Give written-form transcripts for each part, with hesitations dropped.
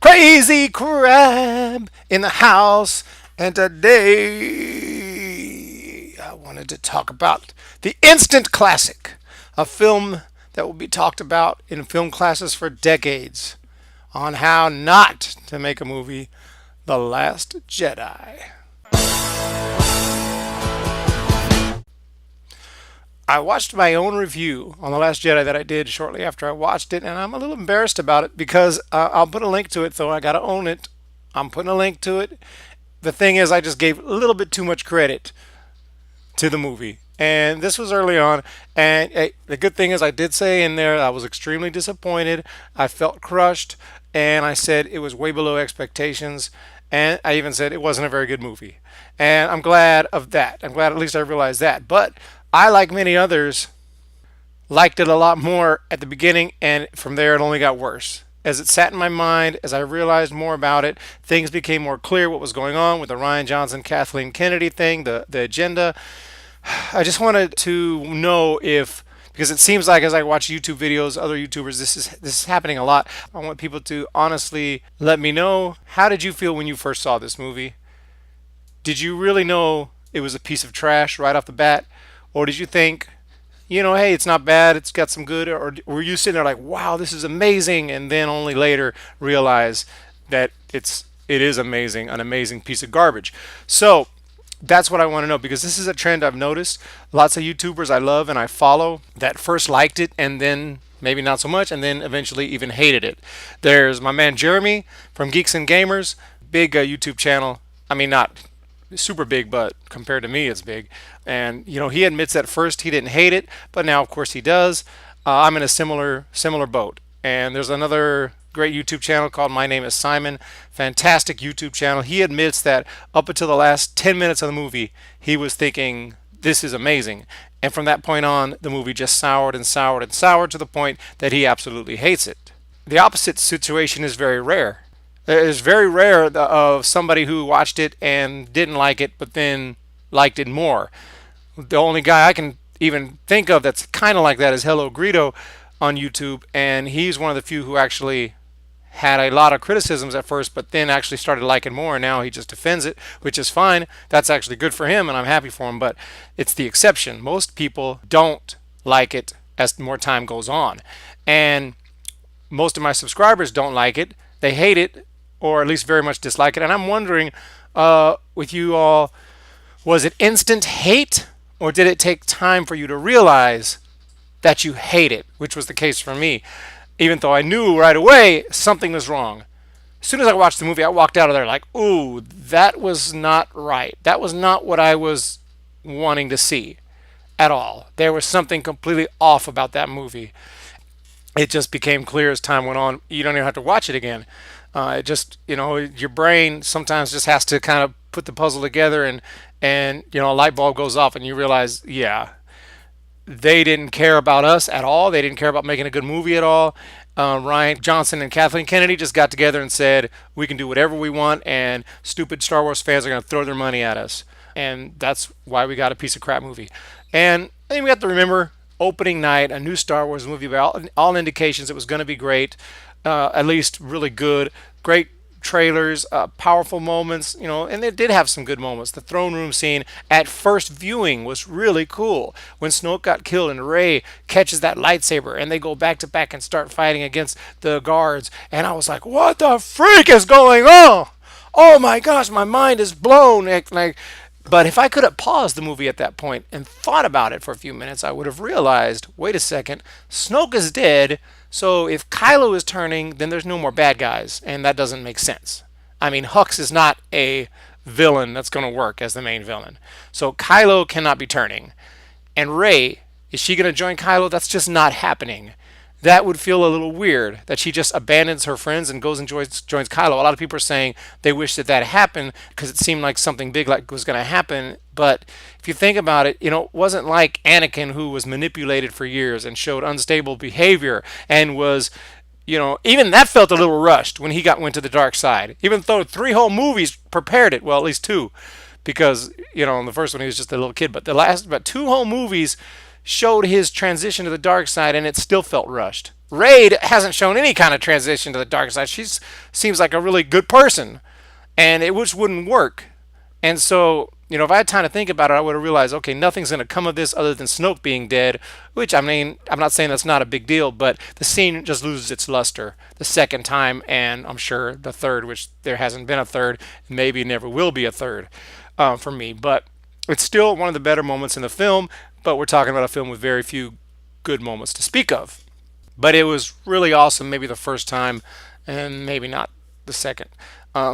Crazy Crab in the house, and today I wanted to talk about the instant classic, a film that will be talked about in film classes for decades on how not to make a movie, The Last Jedi. I watched my own review on The Last Jedi that I did shortly after I watched it, and I'm a little embarrassed about it because I'll put a link to it, though I gotta own it. I'm putting a link to it. The thing is, I just gave a little bit too much credit to the movie. And this was early on, and the good thing is, I did say in there I was extremely disappointed. I felt crushed, and I said it was way below expectations. And I even said it wasn't a very good movie. And I'm glad of that. I'm glad at least I realized that. But I, like many others, liked it a lot more at the beginning, and from there it only got worse. As it sat in my mind, as I realized more about it, things became more clear what was going on with the Ryan Johnson, Kathleen Kennedy thing, the agenda. I just wanted to know if, because it seems like as I watch YouTube videos, other YouTubers, this is happening a lot. I want people to honestly let me know, how did you feel when you first saw this movie? Did you really know it was a piece of trash right off the bat? Or did you think, hey, it's not bad, it's got some good, or were you sitting there like, wow, this is amazing, and then only later realize that it is amazing, an amazing piece of garbage? So that's what I want to know, because this is a trend I've noticed. Lots of YouTubers I love and I follow that first liked it and then maybe not so much and then eventually even hated it. There's my man Jeremy from Geeks and Gamers, big YouTube channel. I mean, not super big, but compared to me, it's big. And he admits that first he didn't hate it, but now of course he does. I'm in a similar boat. And there's another great YouTube channel called My Name is Simon. Fantastic YouTube channel. He admits that up until the last 10 minutes of the movie, he was thinking this is amazing. And from that point on, the movie just soured and soured and soured to the point that he absolutely hates it. The opposite situation is very rare. It's very rare of somebody who watched it and didn't like it, but then liked it more. The only guy I can even think of that's kind of like that is Hello Greedo on YouTube, and he's one of the few who actually had a lot of criticisms at first, but then actually started liking more, and now he just defends it, which is fine. That's actually good for him, and I'm happy for him, but it's the exception. Most people don't like it as more time goes on, and most of my subscribers don't like it. They hate it, or at least very much dislike it. And I'm wondering, with you all, was it instant hate, or did it take time for you to realize that you hate it, which was the case for me, even though I knew right away something was wrong. As soon as I watched the movie, I walked out of there like, ooh, that was not right. That was not what I was wanting to see at all. There was something completely off about that movie. It just became clear as time went on. You don't even have to watch it again. It just, your brain sometimes just has to kind of put the puzzle together, and a light bulb goes off and you realize, yeah, they didn't care about us at all. They didn't care about making a good movie at all. Ryan Johnson and Kathleen Kennedy just got together and said, we can do whatever we want, and stupid Star Wars fans are going to throw their money at us. And that's why we got a piece of crap movie. And I think we have to remember, opening night, a new Star Wars movie, by all indications it was going to be great, at least really good, great trailers, powerful moments, and they did have some good moments. The throne room scene at first viewing was really cool. When Snoke got killed and Rey catches that lightsaber and they go back to back and start fighting against the guards, and I was like, what the freak is going on? Oh my gosh, my mind is blown. But if I could have paused the movie at that point and thought about it for a few minutes, I would have realized, wait a second, Snoke is dead. So if Kylo is turning, then there's no more bad guys, and that doesn't make sense. I mean, Hux is not a villain that's going to work as the main villain. So Kylo cannot be turning. And Rey, is she going to join Kylo? That's just not happening. That would feel a little weird, that she just abandons her friends and goes and joins Kylo. A lot of people are saying they wish that happened because it seemed like something big was going to happen. But if you think about it, it wasn't like Anakin, who was manipulated for years and showed unstable behavior and was, even that felt a little rushed when he went to the dark side. Even though 3 whole movies prepared it, well, at least 2, because in the first one he was just a little kid, but 2 whole movies showed his transition to the dark side, and it still felt rushed. Raid hasn't shown any kind of transition to the dark side. She seems like a really good person, and it just wouldn't work. And so, if I had time to think about it, I would have realized, okay, nothing's going to come of this other than Snoke being dead, which, I mean, I'm not saying that's not a big deal, but the scene just loses its luster the second time, and I'm sure the third, which there hasn't been a third, maybe never will be a third for me. But it's still one of the better moments in the film, but we're talking about a film with very few good moments to speak of. But it was really awesome, maybe the first time, and maybe not the second.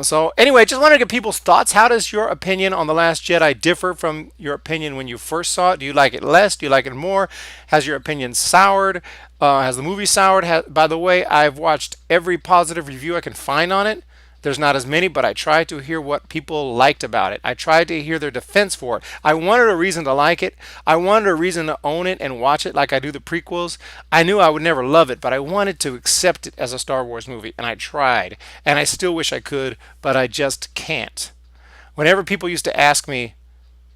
So anyway, just wanted to get people's thoughts. How does your opinion on The Last Jedi differ from your opinion when you first saw it? Do you like it less? Do you like it more? Has your opinion soured? Has the movie soured? By the way, I've watched every positive review I can find on it. There's not as many, but I tried to hear what people liked about it. I tried to hear their defense for it. I wanted a reason to like it. I wanted a reason to own it and watch it like I do the prequels. I knew I would never love it, but I wanted to accept it as a Star Wars movie, and I tried. And I still wish I could, but I just can't. Whenever people used to ask me,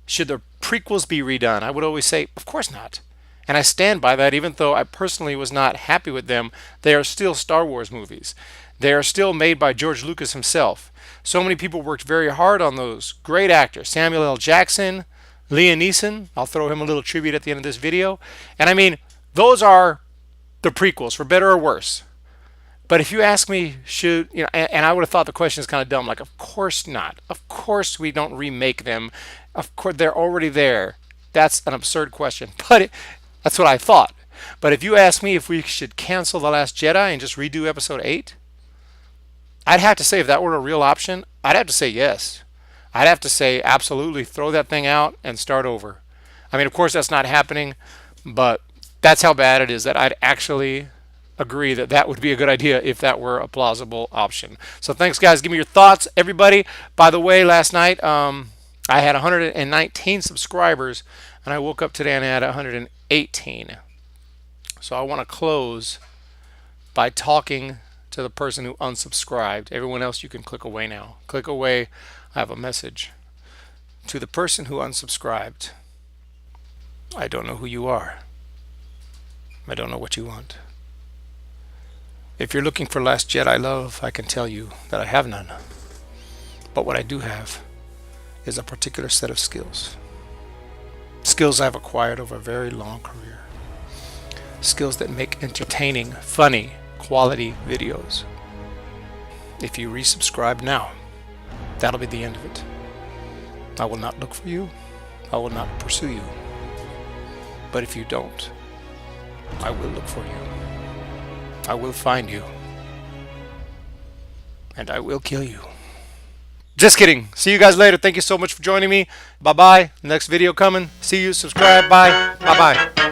should the prequels be redone, I would always say, of course not. And I stand by that, even though I personally was not happy with them. They are still Star Wars movies. They are still made by George Lucas himself. So many people worked very hard on those. Great actors. Samuel L. Jackson, Liam Neeson. I'll throw him a little tribute at the end of this video. And I mean, those are the prequels, for better or worse. But if you ask me, and I would have thought the question is kind of dumb, like, of course not. Of course we don't remake them. Of course, they're already there. That's an absurd question, but that's what I thought. But if you ask me if we should cancel The Last Jedi and just redo Episode 8, I'd have to say, if that were a real option, I'd have to say yes. I'd have to say absolutely, throw that thing out and start over. I mean, of course, that's not happening, but that's how bad it is that I'd actually agree that that would be a good idea if that were a plausible option. So thanks, guys. Give me your thoughts, everybody. By the way, last night I had 119 subscribers, and I woke up today and I had 118. So I want to close by talking to the person who unsubscribed. Everyone else, you can click away now. Click away. I have a message. To the person who unsubscribed, I don't know who you are. I don't know what you want. If you're looking for Last Jedi love, I can tell you that I have none. But what I do have is a particular set of skills. Skills I've acquired over a very long career. Skills that make entertaining, funny, quality videos. If you resubscribe now, that'll be the end of it. I will not look for you. I will not pursue you. But if you don't, I will look for you. I will find you. And I will kill you. Just kidding. See you guys later. Thank you so much for joining me. Bye-bye. Next video coming. See you. Subscribe. Bye. Bye-bye.